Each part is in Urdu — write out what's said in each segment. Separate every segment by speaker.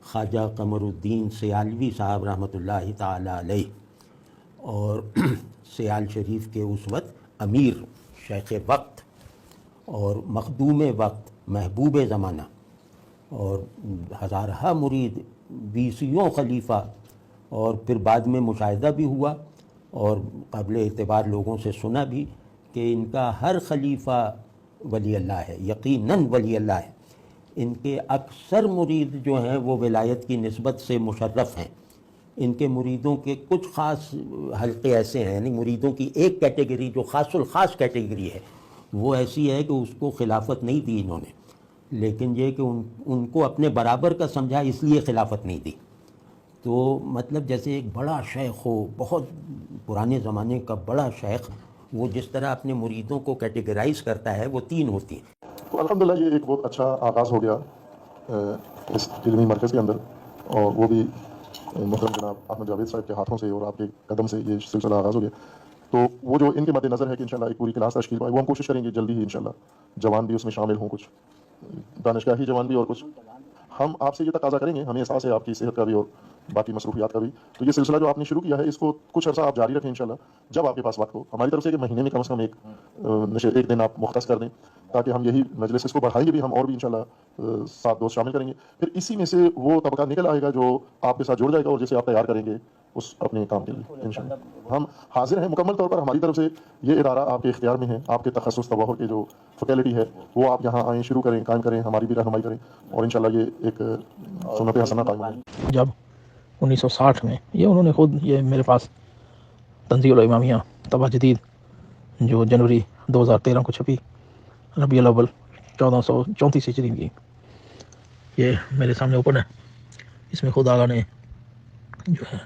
Speaker 1: خواجہ قمر الدین سیالوی صاحب رحمۃ اللہ تعالی علیہ، اور سیال شریف کے اس وقت امیر شیخ وقت اور مخدوم وقت محبوب زمانہ، اور ہزارہ مرید، بیسیوں خلیفہ، اور پھر بعد میں مشاہدہ بھی ہوا اور قابل اعتبار لوگوں سے سنا بھی کہ ان کا ہر خلیفہ ولی اللہ ہے، یقیناً ولی اللہ ہے۔ ان کے اکثر مرید جو ہیں وہ ولایت کی نسبت سے مشرف ہیں۔ ان کے مریدوں کے کچھ خاص حلقے ایسے ہیں، یعنی مریدوں کی ایک کیٹیگری جو خاص الخاص کیٹیگری ہے وہ ایسی ہے کہ اس کو خلافت نہیں دی انہوں نے، لیکن یہ کہ ان کو اپنے برابر کا سمجھا، اس لیے خلافت نہیں دی۔ تو مطلب جیسے ایک بڑا شیخ ہو، بہت پرانے زمانے کا بڑا شیخ، وہ جس طرح اپنے مریدوں کو کیٹیگرائز کرتا ہے وہ تین ہوتی ہیں۔
Speaker 2: تو الحمدللہ یہ ایک بہت اچھا آغاز ہو گیا اس علمی مرکز کے اندر، اور وہ بھی محترم جناب احمد جاوید صاحب کے ہاتھوں سے اور آپ کے قدم سے یہ سلسلہ آغاز ہو گیا۔ تو وہ جو ان کے مد نظر ہے کہ انشاءاللہ ایک پوری کلاس تشکیل پائے، وہ ہم کوشش کریں گے جلدی ہی انشاءاللہ، جوان بھی اس میں شامل ہوں، کچھ دانشگاہی جوان بھی، اور کچھ ہم آپ سے یہ تقاضا کریں گے، ہمیں احساس ہے آپ کی صحت کا بھی اور باقی مصروفیات کا بھی، تو یہ سلسلہ جو آپ نے شروع کیا ہے اس کو کچھ عرصہ آپ جاری رکھیں انشاءاللہ، جب آپ کے پاس وقت ہو، ہماری طرف سے کہ مہینے میں کم از کم ایک دن آپ مختص کر دیں، تاکہ ہم یہی مجلس اس کو بڑھائیں گے بھی ہم، اور بھی انشاءاللہ 7 دوست شامل کریں گے، پھر اسی میں سے وہ طبقہ نکل آئے گا جو آپ کے ساتھ جڑ جائے گا اور جسے آپ تیار کریں گے اس اپنے کام کے لیے انشاءاللہ۔ ہم حاضر ہیں مکمل طور پر، ہماری طرف سے یہ ادارہ آپ کے اختیار میں ہے، آپ کے تخصص تباہر کے جو فیکلٹی ہے وہ آپ یہاں آئیں، شروع کریں، قائم کریں، ہماری بھی رہنمائی کریں، اور انشاءاللہ یہ ایک سنت حسنہ قائم کریں۔
Speaker 3: جب 1960 میں یہ انہوں نے خود یہ میرے پاس تنزیل الامامیہ طبع جدید جو جنوری 2013 کو چھپی، ربیع الاول 1434 ہجری کی، یہ میرے سامنے اوپن ہے۔ اس میں خود آغا نے جو ہے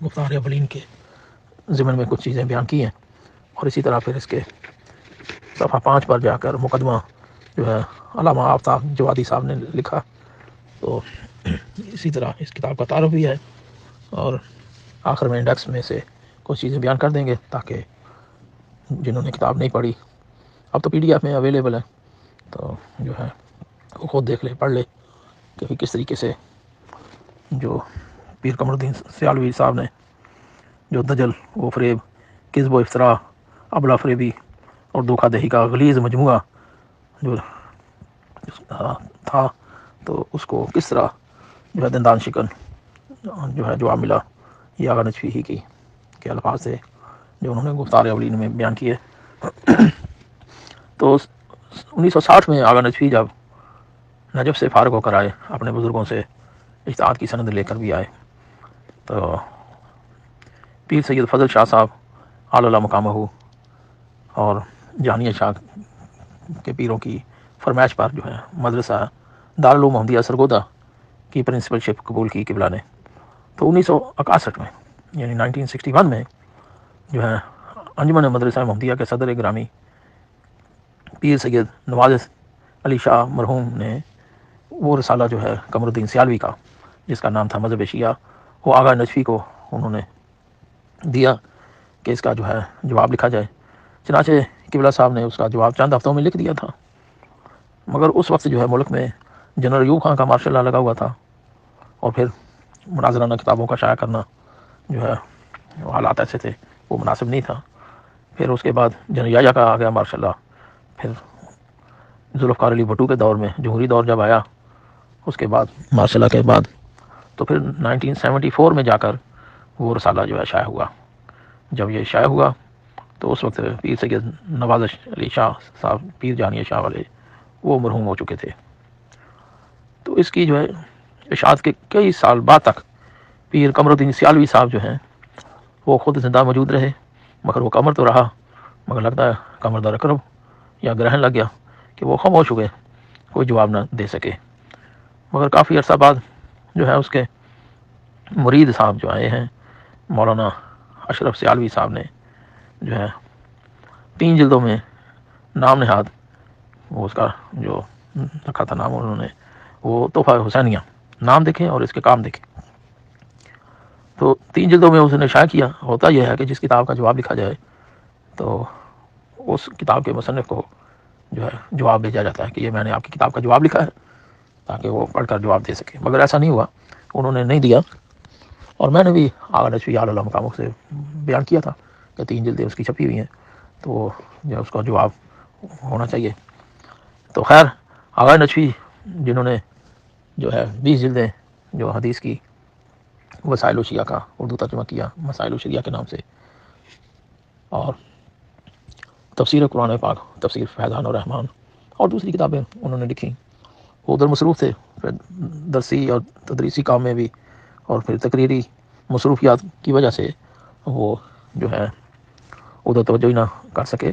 Speaker 3: گفتار اولین کے ضمن میں کچھ چیزیں بیان کی ہیں، اور اسی طرح پھر اس کے صفحہ 5 پر جا کر مقدمہ جو ہے علامہ آفتاب جوادی صاحب نے لکھا، تو اسی طرح اس کتاب کا تعارف بھی ہے، اور آخر میں انڈیکس میں سے کچھ چیزیں بیان کر دیں گے تاکہ جنہوں نے کتاب نہیں پڑھی، اب تو پی ڈی ایف میں اویلیبل ہے، تو جو ہے وہ خود دیکھ لے، پڑھ لے کہ کس طریقے سے جو پیر قمر الدین سیالوی صاحب نے جو دجل و فریب، کذب و افطراء، ابلا فریبی اور دھوکہ دہی کا غلیظ مجموعہ جو تھا، تو اس کو کس طرح جو ہے دندان شکن جو ہے جواب ملا، یہ آغا نجفی ہی کی کے الفاظ سے جو انہوں نے گفتار اولین میں بیان کیے۔ تو 1960 میں آغا نجفی جب نجف سے فارغ ہو کر آئے، اپنے بزرگوں سے اجتہاد کی سند لے کر بھی آئے، تو پیر سید فضل شاہ صاحب اعلی مقامہ اور جہانیہ شاہ کے پیروں کی فرمائش پر جو ہے مدرسہ دارالعلوم محمدیہ سرگودا کی پرنسپل شپ قبول کی قبلہ نے۔ تو 1961 میں یعنی 1961 میں جو ہے انجمن مدرسہ محمدیہ کے صدر گرامی پیر سید نواز علی شاہ مرحوم نے وہ رسالہ جو ہے قمر الدین سیالوی کا، جس کا نام تھا مذہب شیعہ، وہ آغا نجفی کو انہوں نے دیا کہ اس کا جو ہے جواب لکھا جائے۔ چنانچہ قبلہ صاحب نے اس کا جواب چند ہفتوں میں لکھ دیا تھا، مگر اس وقت جو ہے ملک میں جنرل ایوب خان کا مارشل لا لگا ہوا تھا، اور پھر مناظرانہ کتابوں کا شائع کرنا جو ہے حالات ایسے تھے وہ مناسب نہیں تھا۔ پھر اس کے بعد جنرل یحییٰ کا آ گیا مارشل لا، پھر ذوالفقار علی بھٹو کے دور میں جمہوری دور جب آیا، اس کے بعد مارشل لا کے بعد تو پھر 1974 میں جا کر وہ رسالہ جو ہے شائع ہوا۔ جب یہ شائع ہوا تو اس وقت پیر سید نواز علی شاہ صاحب، پیر جہانیہ شاہ والے، وہ مرحوم ہو چکے تھے۔ تو اس کی جو ہے اشاعت کے کئی سال بعد تک پیر قمر الدین سیالوی صاحب جو ہیں وہ خود زندہ موجود رہے، مگر وہ قمر تو رہا، مگر لگتا ہے قمر در اقرب یا گرہن لگ گیا کہ وہ خاموش ہو گئے، کوئی جواب نہ دے سکے۔ مگر کافی عرصہ بعد جو ہے اس کے مرید صاحب جو آئے ہیں، مولانا اشرف سیالوی صاحب نے جو ہے 3 جلدوں میں نام نہاد، وہ اس کا جو رکھا تھا نام انہوں نے، وہ تحفہ حسینیہ، نام دیکھیں اور اس کے کام دیکھیں۔ تو 3 جلدوں میں اس نے شائع کیا۔ ہوتا یہ ہے کہ جس کتاب کا جواب لکھا جائے تو اس کتاب کے مصنف کو جو ہے جواب بھیجا جاتا ہے کہ یہ میں نے آپ کی کتاب کا جواب لکھا ہے، تاکہ وہ پڑھ کر جواب دے سکے، مگر ایسا نہیں ہوا۔ انہوں نے نہیں دیا، اور میں نے بھی آغا نجفی اعلیٰ مقاموں سے بیان کیا تھا کہ 3 جلدیں اس کی چھپی ہوئی ہیں، تو جو اس کا جواب ہونا چاہیے۔ تو خیر آغا نجفی جنہوں نے جو ہے 20 جلدیں جو حدیث کی وسائل الشیعہ کا اردو ترجمہ کیا مسائل الشریعہ کے نام سے، اور تفسیر قرآن پاک، تفسیر فیضان الرحمن اور دوسری کتابیں انہوں نے لکھی، وہ ادھر مصروف تھے، پھر درسی اور تدریسی کام میں بھی، اور پھر تقریری مصروفیات کی وجہ سے وہ جو ہے ادھر توجہ ہی نہ کر سکے۔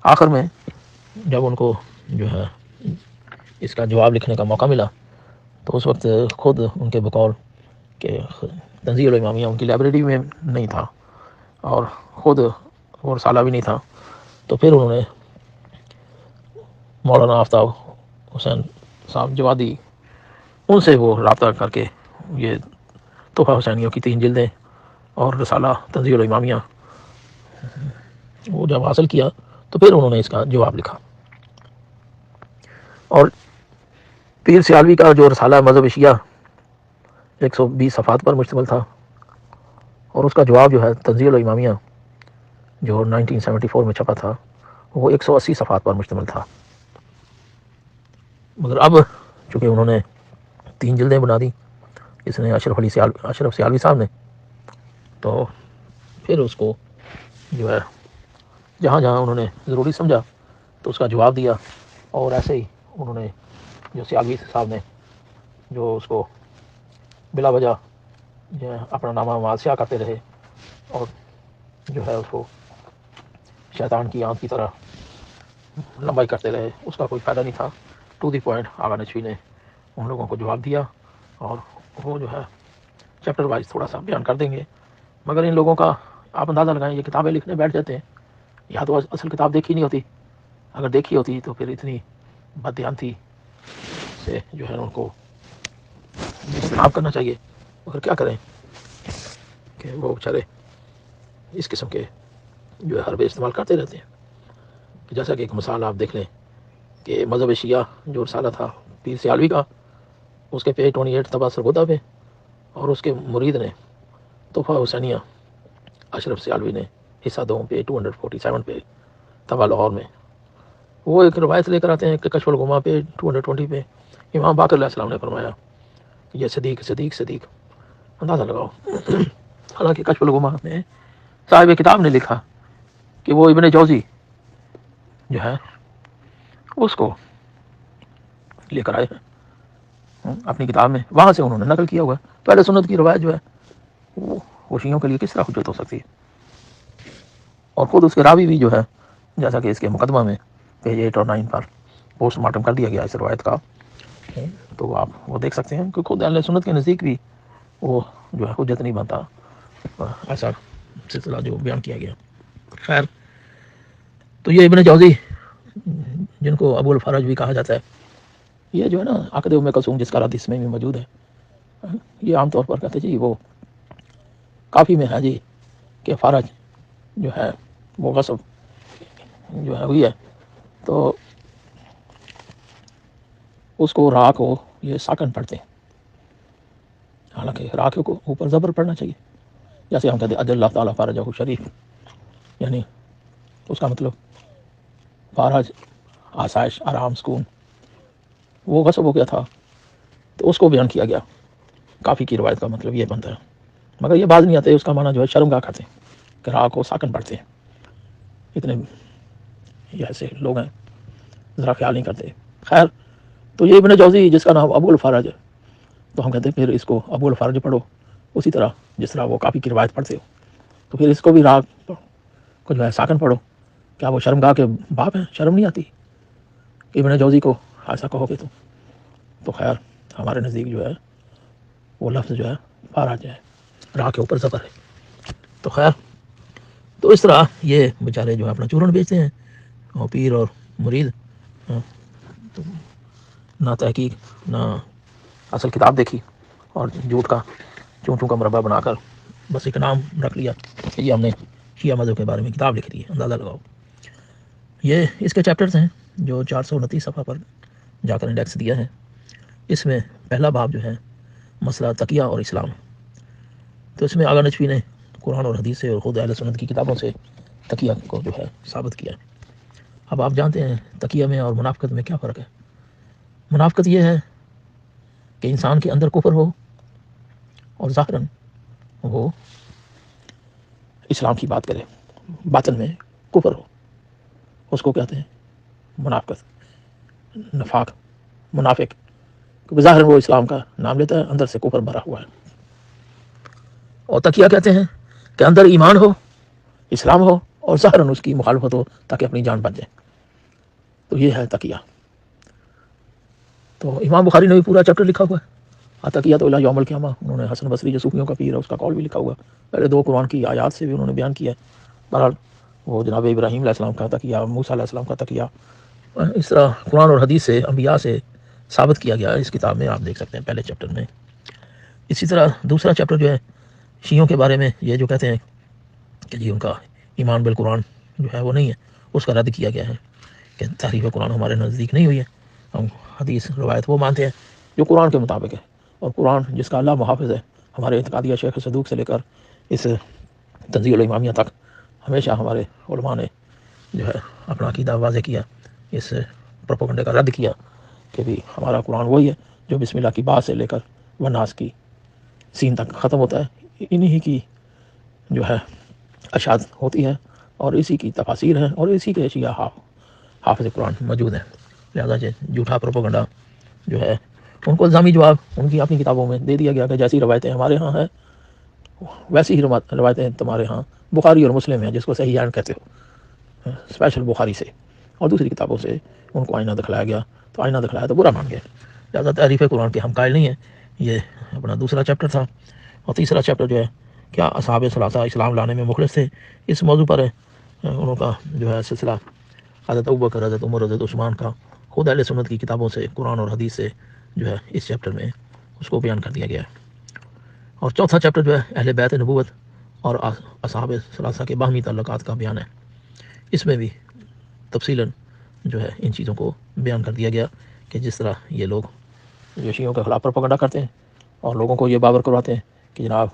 Speaker 3: آخر میں جب ان کو جو ہے اس کا جواب لکھنے کا موقع ملا تو اس وقت خود ان کے بقول کہ تنزیل الامامیہ ان کی لائبریری میں نہیں تھا، اور خود وہ رسالہ بھی نہیں تھا، تو پھر انہوں نے مولانا آفتاب حسین صاحب جوادی ان سے وہ رابطہ کر کے یہ تحفہ حسینیوں کی 3 جلدیں اور رسالہ تنزیل الامامیہ وہ جب حاصل کیا تو پھر انہوں نے اس کا جواب لکھا۔ اور پیر سیالوی کا جو رسالہ مذہب شیعہ 120 صفحات پر مشتمل تھا، اور اس کا جواب جو ہے تنزیل الامامیہ جو 1974 میں چھپا تھا وہ 180 صفحات پر مشتمل تھا۔ مگر اب چونکہ انہوں نے 3 جلدیں بنا دی، اس نے اشرف سیالوی صاحب نے، تو پھر اس کو جو ہے جہاں جہاں انہوں نے ضروری سمجھا تو اس کا جواب دیا، اور ایسے ہی انہوں نے جو سیالوی صاحب نے جو اس کو بلا وجہ جو ہے اپنا نامہ معاصیہ کرتے رہے اور جو ہے اس کو شیطان کی آنکھ کی طرح لمبائی کرتے رہے، اس کا کوئی فائدہ نہیں تھا۔ ٹو دی پوائنٹ آغا نجفی نے ان لوگوں کو جواب دیا، اور وہ جو ہے چیپٹر وائز تھوڑا سا بیان کر دیں گے، مگر ان لوگوں کا آپ اندازہ لگائیں، یہ کتابیں لکھنے بیٹھ جاتے ہیں، یا تو اصل کتاب دیکھی نہیں ہوتی، اگر دیکھی ہوتی تو پھر اتنی بددیانتی سے جو ہے ان کو اجتناب کرنا چاہیے، مگر کیا کریں کہ وہ بیچارے اس قسم کے جو ہے حربے استعمال کرتے رہتے ہیں۔ جیسا کہ ایک مثال آپ دیکھ لیں کہ مذہب شیعہ جو رسالہ تھا پیر سیالوی کا، اس کے پیج 28 طبع سرگودا پہ، اور اس کے مرید نے تحفہ حسینیہ اشرف سیالوی نے حصہ 2 پہ 247 پہ طبع لاہور میں، وہ ایک روایت لے کر آتے ہیں کہ کشف الغمہ پہ 220 پہ امام باقر علیہ السلام نے فرمایا کہ یہ صدیق صدیق صدیق، اندازہ لگاؤ۔ حالانکہ کشف الغمہ میں صاحب کتاب نے لکھا کہ وہ ابن جوزی جو ہے اس کو لے کر آئے ہیں اپنی کتاب میں، وہاں سے انہوں نے نقل کیا ہوا ہے۔ تو اہل سنت کی روایت جو ہے وہ شیعوں کے لیے کس طرح حجت ہو سکتی ہے؟ اور خود اس کے راوی بھی جو ہے، جیسا کہ اس کے مقدمہ میں پیج 8 اور 9 پر پوسٹ مارٹم کر دیا گیا اس روایت کا، تو آپ وہ دیکھ سکتے ہیں کہ خود اہل سنت کے نزدیک بھی وہ جو ہے حجت نہیں بنتا، ایسا سلسلہ جو بیان کیا گیا۔ خیر، تو یہ ابن جوزی جن کو ابو الفرج بھی کہا جاتا ہے، یہ جو ہے نا عقد ام کلثوم جس کا رد اس میں بھی موجود ہے، یہ عام طور پر کہتے جی وہ کافی میں ہے جی کہ فرج جو ہے وہ غصب جو ہے ہوئی ہے، تو اس کو را کو یہ ساکن پڑھتے ہیں، حالانکہ را کو اوپر زبر پڑھنا چاہیے، جیسے ہم کہتے ہیں اجل اللہ تعالیٰ فرجہ شریف، یعنی اس کا مطلب فرج آسائش آرام سکون، وہ غصب ہو گیا تھا، تو اس کو بیان کیا گیا۔ کافی کی روایت کا مطلب یہ بنتا ہے، مگر یہ بات نہیں آتے اس کا معنی جو ہے شرمگاہ کرتے ہیں کہ را کو ساکن پڑھتے ہیں، اتنے یہ ایسے لوگ ہیں ذرا خیال نہیں کرتے۔ خیر، تو یہ ابن جوزی جس کا نام ابو الفرج ہے، تو ہم کہتے ہیں پھر اس کو ابو الفرج پڑھو اسی طرح جس طرح وہ کافی کی روایت پڑھتے ہو، تو پھر اس کو بھی را کو جو ہے ساکن پڑھو۔ کیا وہ شرمگاہ کے باپ ہیں؟ شرم نہیں آتی کہ ابن جوزی کو ایسا کہو گے تو خیر ہمارے نزدیک جو ہے وہ لفظ جو ہے فرج ہے، را کے اوپر زبر ہے۔ تو خیر، تو اس طرح یہ بیچارے جو ہے اپنا چورن بیچتے ہیں، اور پیر اور مرید تو نہ تحقیق نہ اصل کتاب دیکھی، اور جھوٹ کا چون کا مربع بنا کر بس ایک نام رکھ لیا کہ یہ ہم نے شیعہ مذہب کے بارے میں کتاب لکھ دی ہے، اندازہ لگاؤ۔ یہ اس کے چیپٹرز ہیں جو 429 صفحہ پر جا کر انڈیکس دیا ہے۔ اس میں پہلا باب جو ہے مسئلہ تقیہ اور اسلام. تو اس میں آغا نجفی نے قرآن اور حدیث سے اور خود اہل سنت کی کتابوں سے تقیہ کو جو ہے ثابت کیا. اب آپ جانتے ہیں تقیہ میں اور منافقت میں کیا فرق ہے. منافقت یہ ہے کہ انسان کے اندر کفر ہو اور ظاہراً وہ اسلام کی بات کرے، باطن میں کفر ہو، اس کو کہتے ہیں منافقت، نفاق، منافق. کیونکہ ظاہر وہ اسلام کا نام لیتا ہے، اندر سے کفر بھرا ہوا ہے. اور تقیہ کہتے ہیں کہ اندر ایمان ہو، اسلام ہو، اور ظاہراً اس کی مخالفت ہو تاکہ اپنی جان بچ جائے. تو یہ ہے تقیہ. تو امام بخاری نے بھی پورا چیپٹر لکھا ہوا ہے تقیہ تو الی یوم القیامہ. انہوں نے حسن بصری جو صوفیوں کا پیر ہے اس کا قول بھی لکھا ہوا ہے. پہلے 2 قرآن کی آیات سے بھی انہوں نے بیان کیا ہے. بہرحال وہ جناب ابراہیم علیہ السلام کا تقیہ، موسیٰ علیہ السلام کا تقیہ، اس طرح قرآن اور حدیث سے، انبیاء سے ثابت کیا گیا ہے. اس کتاب میں آپ دیکھ سکتے ہیں پہلے چیپٹر میں. اسی طرح دوسرا چیپٹر جو ہے شیعوں کے بارے میں، یہ جو کہتے ہیں کہ جی ان کا ایمان بالقرآن جو ہے وہ نہیں ہے، اس کا رد کیا گیا ہے کہ تحریف قرآن ہمارے نزدیک نہیں ہوئی ہے. ہم حدیث روایت وہ مانتے ہیں جو قرآن کے مطابق ہے، اور قرآن جس کا اللہ محافظ ہے. ہمارے اعتقادیہ شیخ صدوق سے لے کر اس تنزیل الامامیہ تک ہمیشہ ہمارے علماء نے جو ہے اپنا عقیدہ واضح کیا، اس پروپیگنڈے کا رد کیا کہ بھی ہمارا قرآن وہی ہے جو بسم اللہ کی بات سے لے کر والناس کی سین تک ختم ہوتا ہے. انہی کی جو ہے اشاعت ہوتی ہے اور اسی کی تفاسیر ہیں اور اسی کے شیعہ حافظ قرآن موجود ہیں. لہذا جھوٹا پروپیگنڈا جو ہے ان کو الزامی جواب ان کی اپنی کتابوں میں دے دیا گیا کہ جیسی روایتیں ہمارے ہاں ہیں ویسی ہی روایتیں تمہارے ہاں بخاری اور مسلم ہیں، جس کو صحیحین کہتے ہو، اسپیشل بخاری سے اور دوسری کتابوں سے ان کو آئینہ دکھلایا گیا. تو آئینہ دکھلایا تو برا مان گیا. لہٰذا تحریف قرآن کے ہم قائل نہیں ہیں. یہ اپنا دوسرا چیپٹر تھا. اور تیسرا چیپٹر جو ہے کیا اصحاب ثلاثہ اسلام لانے میں مخلص تھے، اس موضوع پر انہوں کا جو ہے سلسلہ حضرت ابوبکر، حضرت عمر، حضرت عثمان کا خود اہل سنت کی کتابوں سے، قرآن اور حدیث سے جو ہے اس چیپٹر میں اس کو بیان کر دیا گیا ہے. اور چوتھا چیپٹر جو ہے اہل بیت نبوت اور اصحاب ثلاثہ کے باہمی تعلقات کا بیان ہے. اس میں بھی تفصیلاً جو ہے ان چیزوں کو بیان کر دیا گیا کہ جس طرح یہ لوگ جو شیعوں کے خلاف پروپیگنڈا کرتے ہیں اور لوگوں کو یہ باور کرواتے ہیں کہ جناب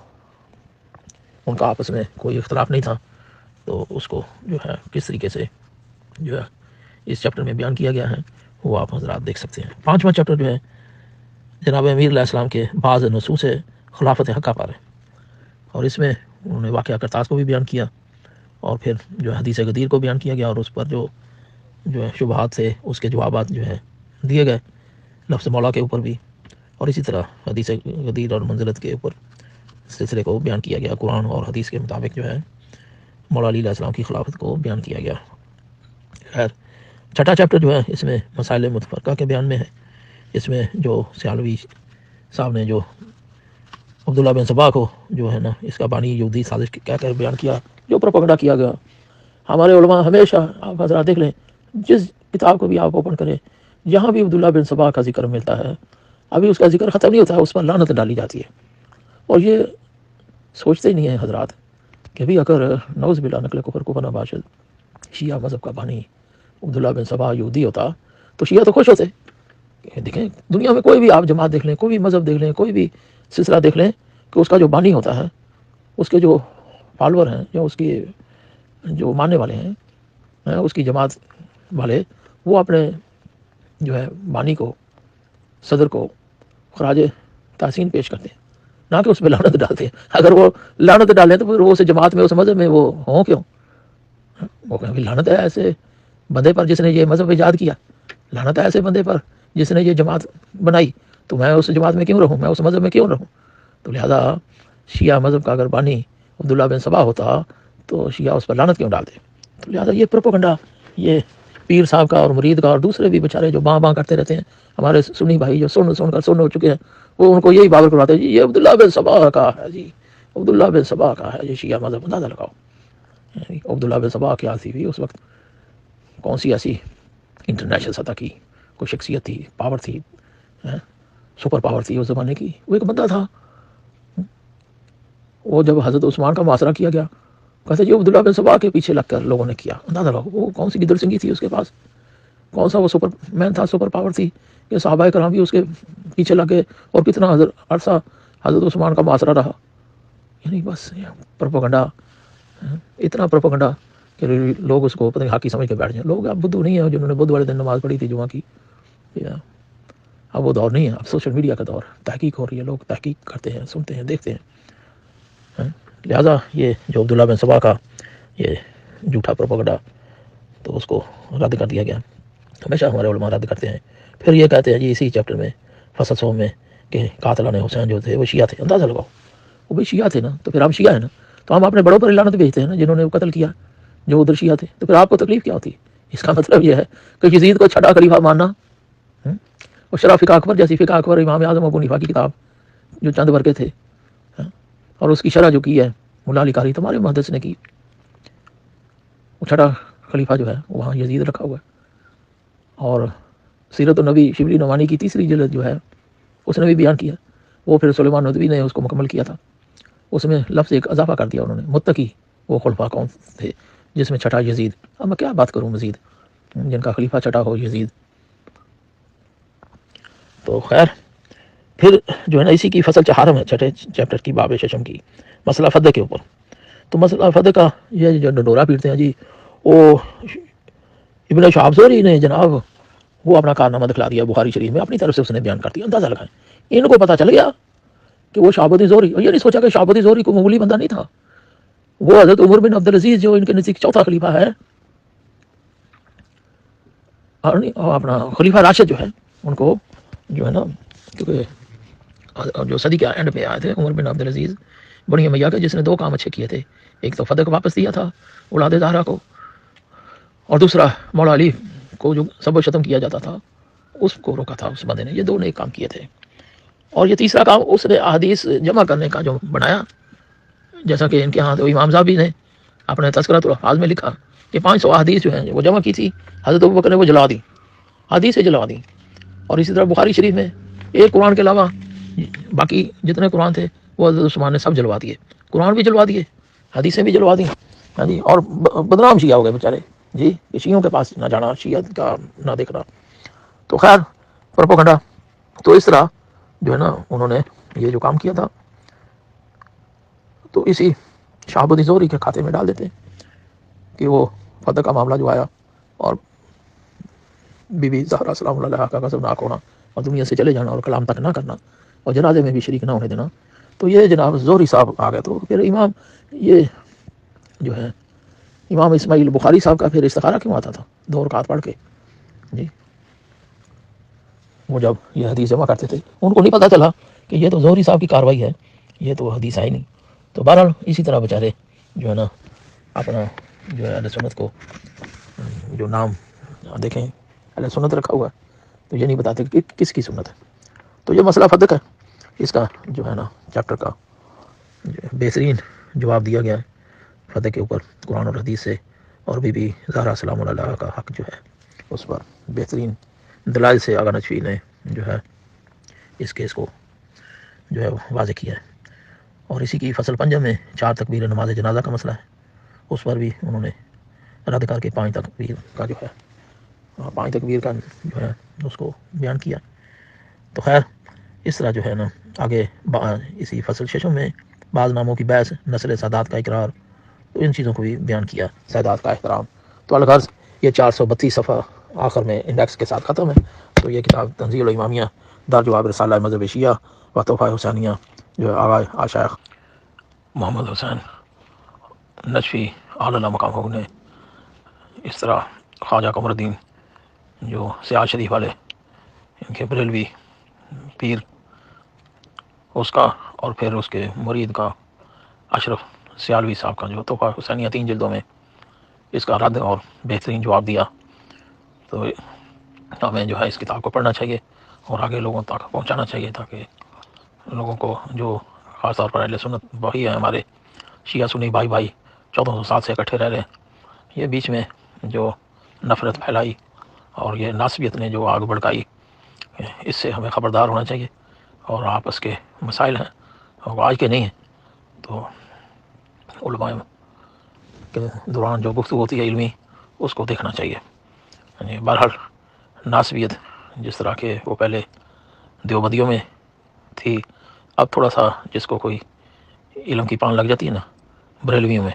Speaker 3: ان کا آپس میں کوئی اختلاف نہیں تھا، تو اس کو جو ہے کس طریقے سے جو ہے اس چیپٹر میں بیان کیا گیا ہے وہ آپ حضرات دیکھ سکتے ہیں. 5واں چیپٹر جو ہے جناب امیر علیہ السلام کے بعض نصوص خلافت حقہ پر ہے، اور اس میں انہوں نے واقعہ کرتاز کو بھی بیان کیا اور پھر جو ہے حدیث غدیر کو بیان کیا گیا اور اس پر جو ہے شبہات سے اس کے جوابات جو ہے دیے گئے لفظ مولا کے اوپر بھی، اور اسی طرح حدیث غدیر اور منزلت کے اوپر سلسلے کو بیان کیا گیا. قرآن اور حدیث کے مطابق جو ہے مولا علی علیہ السلام کی خلافت کو بیان کیا گیا. خیر، چھٹا چیپٹر جو ہے اس میں مسائل متفرقہ کے بیان میں ہے. اس میں جو سیالوی صاحب نے جو عبداللہ بن سبا کو جو ہے نا اس کا بانی یہودی سازش کہہ کر بیان کیا، جو پروپیگنڈا کیا گیا. ہمارے علماء ہمیشہ، آپ حضرات دیکھ لیں، جس کتاب کو بھی آپ اوپن کریں جہاں بھی عبداللہ بن سبا کا ذکر ملتا ہے ابھی اس کا ذکر ختم نہیں ہوتا ہے، اس پر لعنت ڈالی جاتی ہے. اور یہ سوچتے ہی نہیں ہیں حضرات کہ بھی اگر نعوذ باللہ نقل کفر کو بنا باشد شیعہ مذہب کا بانی عبداللہ بن سبا یہودی ہوتا تو شیعہ تو خوش ہوتے. دیکھیں دنیا میں کوئی بھی آپ جماعت دیکھ لیں، کوئی بھی مذہب دیکھ لیں، کوئی بھی سلسلہ دیکھ لیں کہ اس کا جو بانی ہوتا ہے، اس کے جو فالوور ہیں یا اس کی جو ماننے والے ہیں، اس کی جماعت والے، وہ اپنے جو ہے بانی کو، صدر کو خراج تحسین پیش کرتے ہیں، نہ کہ اس پہ لعنت ڈالتے ہیں. اگر وہ لعنت ڈالیں تو پھر وہ اس جماعت میں، اس مذہب میں وہ ہوں کیوں؟ وہ کہیں لعنت ہے ایسے بندے پر جس نے یہ مذہب ایجاد کیا، لعنت ہے ایسے بندے پر جس نے یہ جماعت بنائی، تو میں اس جماعت میں کیوں رہوں، میں اس مذہب میں کیوں رہوں؟ تو لہذا شیعہ مذہب کا اگر بانی عبداللہ بن سبا ہوتا تو شیعہ اس پر لعنت کیوں ڈالتے؟ تو لہذا یہ پروپیگنڈا یہ پیر صاحب کا اور مرید کا اور دوسرے بھی بیچارے جو باں باں کرتے رہتے ہیں، ہمارے سنی بھائی جو سن کر سن ہو چکے ہیں، وہ ان کو یہی باور کرواتے ہیں جی یہ عبداللہ بن سبا کا ہے، جی عبداللہ بن سبا کا ہے یہ شیعہ مذہب. اندازہ لگاؤ عبداللہ بن سبا کیا تھی بھی اس وقت، کون سی ایسی انٹرنیشنل سطح کی کوئی شخصیت تھی، پاور تھی، سپر پاور تھی اس زمانے کی. وہ ایک بندہ تھا. وہ جب حضرت عثمان کا محاصرہ کیا گیا، کہتے جی عبداللہ بن سبا کے پیچھے لگ کر لوگوں نے کیا. اندازہ لگاؤ وہ کون سی گدر سنگھی تھی اس کے پاس، کون سا وہ سپر مین تھا، سپر پاور تھی کہ صحابہ کرام بھی اس کے پیچھے لگے اور کتنا عرصہ حضرت عثمان کا معاشرہ رہا. یعنی بس پروپیگنڈا، اتنا پروپیگنڈا کہ لوگ اس کو پتہ نہیں حقی سمجھ کے بیٹھ جائیں. لوگ اب بدھو نہیں ہیں جنہوں نے بدھ والے دن نماز پڑھی تھی جمعہ کی. اب وہ دور نہیں ہے، اب سوشل میڈیا کا دور، تحقیق ہو رہی ہے، لوگ تحقیق کرتے ہیں، سنتے ہیں، دیکھتے ہیں. لہٰذا یہ جو عبداللہ بن سبا کا یہ جھوٹا پروپیگنڈا، تو اس کو رد کر دیا گیا. ہمیشہ ہمارے علماء رد کرتے ہیں. پھر یہ کہتے ہیں جی اسی چیپٹر میں فصل 100 میں کہ قاتلان حسین جو تھے وہ شیعہ تھے. اندازہ لگاؤ، وہ بھی شیعہ تھے نا، تو پھر ہم شیعہ ہیں نا، تو ہم اپنے بڑوں پر لعنت بھیجتے ہیں نا جنہوں نے وہ قتل کیا، جو ادھر شیعہ تھے. تو پھر آپ کو تکلیف کیا ہوتی؟ اس کا مطلب یہ ہے کہ یزید کو چھٹا خلیفہ ماننا، اور شرح فقہ اکبر جیسی فقہ اکبر امام اعظم ابو حنیفہ کی کتاب جو چند ورقے تھے، اور اس کی شرح جو کی ہے ملا علی قاری تمہارے محدث نے کی، وہ چھٹا خلیفہ جو ہے وہاں یزید رکھا ہوا ہے. اور سیرت النبی شبلی نعمانی کی 3ری جلد جو ہے اس نے بھی بیان کیا، وہ پھر سلیمان ندوی نے اس کو مکمل کیا تھا. اس میں لفظ ایک اضافہ کر دیا انہوں نے، متقی وہ خلفاء کون تھے جس میں چھٹا یزید. اب میں کیا بات کروں مزید، جن کا خلیفہ چھٹا ہو یزید. تو خیر پھر جو ہے نا اسی کی فصل 4 ہے 6 چیپٹر کی، باب ششم کی، مسئلہ فدح کے اوپر. تو مسئلہ فدح کا یہ جو ڈنڈورا پیٹتے ہیں جی، وہ ابن شہاب زہری نے جناب وہ اپنا کارنامہ دکھلا دیا بخاری شریف میں، اپنی طرف سے اس نے بیان کر دیا. اندازہ لگائیں، ان کو پتہ چل گیا کہ وہ شہاب الدین زہری، اور یہ نہیں سوچا کہ شہاب الدین زہری کو معمولی بندہ نہیں تھا. وہ حضرت عمر بن عبدالعزیز جو ان کے نزدیک 4تھا خلیفہ ہے، اور اپنا خلیفہ راشد جو ہے، ان کو جو ہے نا، کیونکہ جو صدی کے اینڈ پہ آئے تھے عمر بن عبدالعزیز بنی امیہ کے، جس نے 2 کام اچھے کیے تھے. ایک تو فتح کو واپس دیا تھا اولاد زہرا کو، اور دوسرا مولا علی کو جو سب و شتم کیا جاتا تھا اس کو روکا تھا اس بندے نے. یہ 2 نیک کام کیے تھے. اور یہ تیسرا کام اس نے احادیث جمع کرنے کا جو بنایا، جیسا کہ ان کے ہاں تو امام زابی نے اپنے تذکرۃ الحفاظ میں لکھا کہ 500 احادیث جو ہیں وہ جمع کی تھی حضرت ابوبکر نے، وہ جلا دی، حدیث سے جلوا دی. اور اسی طرح بخاری شریف میں ایک قرآن کے علاوہ باقی جتنے قرآن تھے وہ حضرت عثمان نے سب جلوا دیے. قرآن بھی جلوا دیے، حدیثیں بھی جلوا دی. ہاں جی، اور بدنام شیعہ ہو گئے بیچارے جی، شیعوں کے پاس نہ جانا، شیعت کا نہ دیکھنا. تو خیر پروپیگنڈا. تو اس طرح جو ہے نا انہوں نے یہ جو کام کیا تھا تو اسی شہاب الدین زہری کے کھاتے میں ڈال دیتے کہ وہ فتح کا معاملہ جو آیا اور بی بی زہرا سلام اللہ علیہا کا غضبناک ہونا اور دنیا سے چلے جانا اور کلام تک نہ کرنا اور جنازے میں بھی شریک نہ ہونے دینا، تو یہ جناب زہری صاحب آ گئے. تو پھر امام یہ جو ہے امام اسماعیل بخاری صاحب کا پھر استخارہ کیوں آتا تھا 2 رکعت پڑھ کے جی؟ وہ جب یہ حدیث جمع کرتے تھے ان کو نہیں پتہ چلا کہ یہ تو زہری صاحب کی کاروائی ہے، یہ تو حدیث آئی نہیں. تو بہرحال اسی طرح بیچارے جو ہے نا اپنا جو ہے اہل سنت کو جو نام دیکھیں اہل سنت رکھا ہوا ہے، تو یہ نہیں بتاتے کہ کس کی سنت ہے. تو یہ مسئلہ فتح ہے، اس کا جو ہے نا چیپٹر کا بہترین جواب دیا گیا ہے فتح کے اوپر قرآن اور حدیث سے، اور بی بی زہرا سلام اللہ کا حق جو ہے اس پر بہترین دلائل سے آغا نجفی نے جو ہے اس کیس کو جو ہے واضح کیا ہے. اور اسی کی فصل 5 میں 4 تکبیر نماز جنازہ کا مسئلہ ہے، اس پر بھی انہوں نے رد کر کے 5 تکبیر کا جو ہے 5 تکبیر کا جو ہے اس کو بیان کیا. تو خیر اس طرح جو ہے نا آگے اسی فصل 6 میں بعض ناموں کی بحث، نسل سادات کا اقرار، تو ان چیزوں کو بھی بیان کیا، سادات کا احترام. تو الغرض یہ 432 صفحہ آخر میں انڈیکس کے ساتھ ختم ہے. تو یہ کتاب تنزیل الامامیہ دار جواب رسالہ مذہب شیعہ و تحفہ حسینیہ جو ہے آغا شیخ محمد حسین نجفی اعلیٰ مقام نے اس طرح خواجہ قمر الدین جو سیال شریف والے ان کے بریلوی پیر اس کا، اور پھر اس کے مرید کا اشرف سیالوی صاحب کا جو تحفہ حسینیہ 3 جلدوں میں اس کا رد اور بہترین جواب دیا. تو ہمیں جو ہے اس کتاب کو پڑھنا چاہیے اور آگے لوگوں تک پہنچانا چاہیے، تاکہ لوگوں کو جو خاص طور پر اہل سنت وہی ہے ہمارے شیعہ سنی بھائی 1400 سال سے اکٹھے رہ رہے ہیں، یہ بیچ میں جو نفرت پھیلائی اور یہ ناسبیت نے جو آگ بھڑکائی، اس سے ہمیں خبردار ہونا چاہیے. اور آپس کے مسائل ہیں اور آج کے نہیں ہیں، تو علماء کے دوران جو گفتگو ہوتی ہے علمی اس کو دیکھنا چاہیے. یعنی بہرحال ناسبیت جس طرح کہ وہ پہلے دیوبندیوں میں تھی، اب تھوڑا سا جس کو کوئی علم کی پان لگ جاتی ہے نا، بریلویوں میں،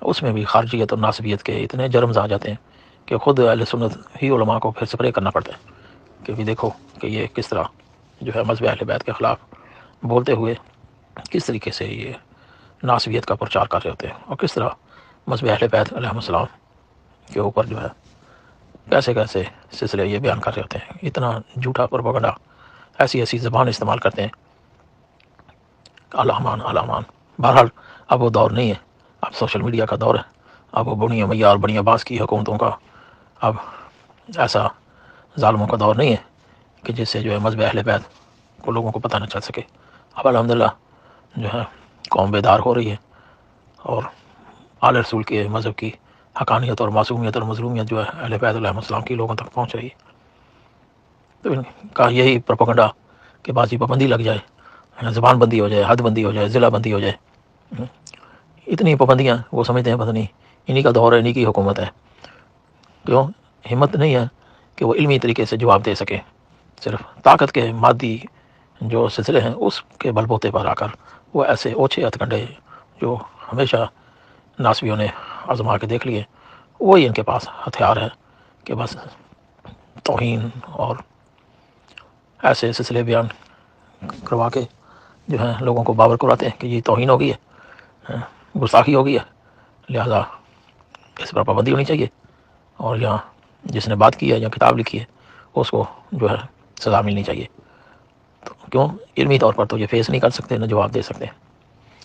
Speaker 3: اس میں بھی خارجیت اور ناسبیت کے اتنے جرمز آ جاتے ہیں کہ خود اہل سنت ہی علماء کو پھر سپرے کرنا پڑتا ہے کہ بھی دیکھو کہ یہ کس طرح جو ہے مذہب اہل بیت کے خلاف بولتے ہوئے کس طریقے سے یہ ناسبیت کا پرچار کر رہے ہوتے ہیں، اور کس طرح مذہب اہل بیت علیہ السلام کے اوپر جو ہے کیسے کیسے سلسلے یہ بیان کر رہے ہوتے ہیں، اتنا جھوٹا پروپیگنڈا، ایسی ایسی زبان استعمال کرتے ہیں، علمان علمان۔ بہرحال اب وہ دور نہیں ہے، اب سوشل میڈیا کا دور ہے، اب وہ بنی امیہ اور بنی عباس کی حکومتوں کا اب ایسا ظالموں کا دور نہیں ہے کہ جس سے جو ہے مذہب اہل بیت کو لوگوں کو پتہ نہ چل سکے۔ اب الحمدللہ جو ہے قوم بیدار ہو رہی ہے، اور آل رسول کے مذہب کی حقانیت اور معصومیت اور مظلومیت جو ہے اہل بیت علیہ السلام کی لوگوں تک پہنچ رہی ہے۔ تو ان کا یہی پروپیگنڈا کہ بازی پابندی لگ جائے، زبان بندی ہو جائے، حد بندی ہو جائے، ضلع بندی ہو جائے، اتنی پابندیاں وہ سمجھتے ہیں پتہ نہیں انہی کا دور ہے، انہی کی حکومت ہے۔ کیوں ہمت نہیں ہے کہ وہ علمی طریقے سے جواب دے سکے، صرف طاقت کے مادی جو سلسلے ہیں اس کے بل بوتے پر آ کر وہ ایسے اوچھے ہتھ کنڈے جو ہمیشہ ناسبیوں نے آزما کے دیکھ لیے، وہی ان کے پاس ہتھیار ہے کہ بس توہین اور ایسے سلسلے بیان کروا کے جو ہے لوگوں کو باور کراتے ہیں کہ یہ توہین ہو گئی ہے، گستاخی ہو گئی ہے، لہذا اس پر پابندی ہونی چاہیے، اور یہاں جس نے بات کی ہے یا کتاب لکھی ہے اس کو جو ہے سزا ملنی چاہیے۔ تو کیوں علمی طور پر تو یہ فیس نہیں کر سکتے، نہ جواب دے سکتے،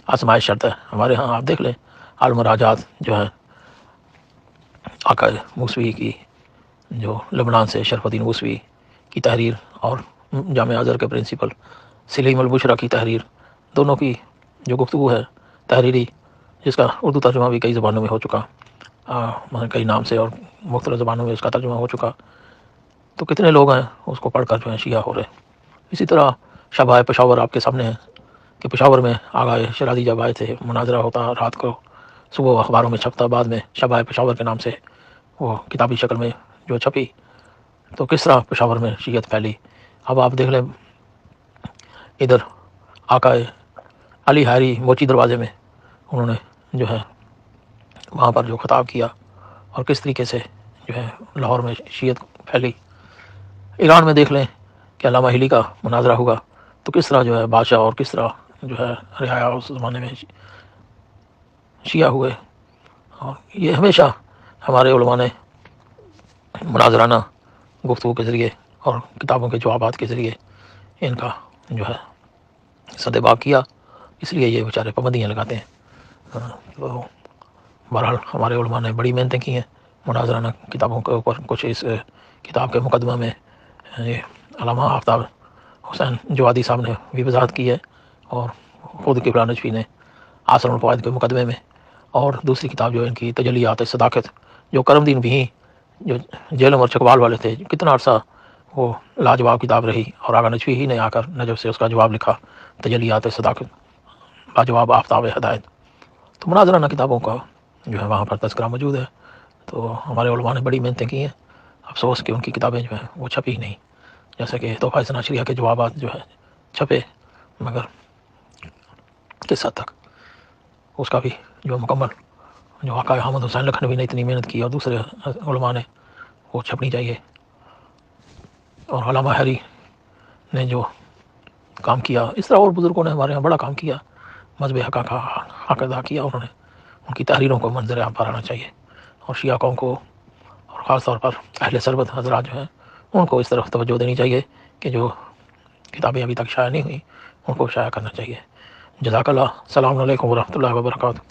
Speaker 3: آزمائش شرط ہے۔ ہمارے ہاں آپ دیکھ لیں المراجات جو ہے آقا موسوی کی، جو لبنان سے شرف الدین موسوی کی تحریر، اور جامعہ ازہر کے پرنسپل سلیم البشریٰ کی تحریر، دونوں کی جو گفتگو ہے تحریری، جس کا اردو ترجمہ بھی کئی زبانوں میں ہو چکا، کئی نام سے اور مختلف زبانوں میں اس کا ترجمہ ہو چکا، تو کتنے لوگ ہیں اس کو پڑھ کر جو ہے شیعہ ہو رہے ہیں۔ اسی طرح شبائے پشاور آپ کے سامنے ہے کہ پشاور میں آغا شرازی جب آئے تھے، مناظرہ ہوتا رات کو، صبح اخباروں میں چھپتا، بعد میں شبائے پشاور کے نام سے وہ کتابی شکل میں جو چھپی، تو کس طرح پشاور میں شیعت پھیلی۔ اب آپ دیکھ لیں ادھر آقا علی حائری موچی دروازے میں انہوں نے جو ہے وہاں پر جو خطاب کیا، اور کس طریقے سے جو ہے لاہور میں شیعت پھیلی۔ ایران میں دیکھ لیں کہ علامہ ہلی کا مناظرہ ہوا، تو کس طرح جو ہے بادشاہ اور کس طرح جو ہے رعایا اس زمانے میں شیعہ ہوئے۔ اور یہ ہمیشہ ہمارے علماء نے مناظرانہ گفتگو کے ذریعے اور کتابوں کے جوابات کے ذریعے ان کا جو ہے سد باب کیا، اس لیے یہ بیچارے پابندیاں لگاتے ہیں۔ تو بہرحال ہمارے علماء نے بڑی محنتیں کی ہیں مناظرانہ کتابوں کے اوپر۔ کچھ اس کتاب کے مقدمہ میں یہ علامہ آفتاب حسین جوادی صاحب نے بھی وضاحت کی ہے، اور خود قبلہ نجفی نے آثر الفوائد کے مقدمے میں، اور دوسری کتاب جو ان کی تجلیات صداقت، جو کرم دین بھی جو جیلم اور چکوال والے تھے، کتنا عرصہ وہ لاجواب کتاب رہی، اور آغا نجفی ہی نے آ کر نجف سے اس کا جواب لکھا، تجلیات صداقت لاجواب آفتاب ہدایت۔ تو مناظرانہ کتابوں کا جو ہے وہاں پر تذکرہ موجود ہے۔ تو ہمارے علماء نے بڑی محنتیں کی ہیں، افسوس کہ ان کی کتابیں جو ہیں وہ چھپی نہیں، جیسے کہ تحفہ ثنا شریعہ کے جوابات جو ہے چھپے، مگر کس حد تک اس کا بھی جو مکمل جو آقا حامد حسین لکھنوی نے اتنی محنت کی اور دوسرے علماء نے، وہ چھپنی چاہیے۔ اور علامہ حائری نے جو کام کیا، اس طرح اور بزرگوں نے ہمارے یہاں بڑا کام کیا، مذہب حق کا حق ادا کیا انہوں نے۔ ان کی تحریروں کو منظر عام پر آنا چاہیے، اور شیعہ قوم کو اور خاص طور پر اہل سربت حضرات جو ہیں ان کو اس طرف توجہ دینی چاہیے کہ جو کتابیں ابھی تک شائع نہیں ہوئیں ان کو شائع کرنا چاہیے۔ جزاک اللہ۔ السلام علیکم ورحمۃ اللہ وبرکاتہ۔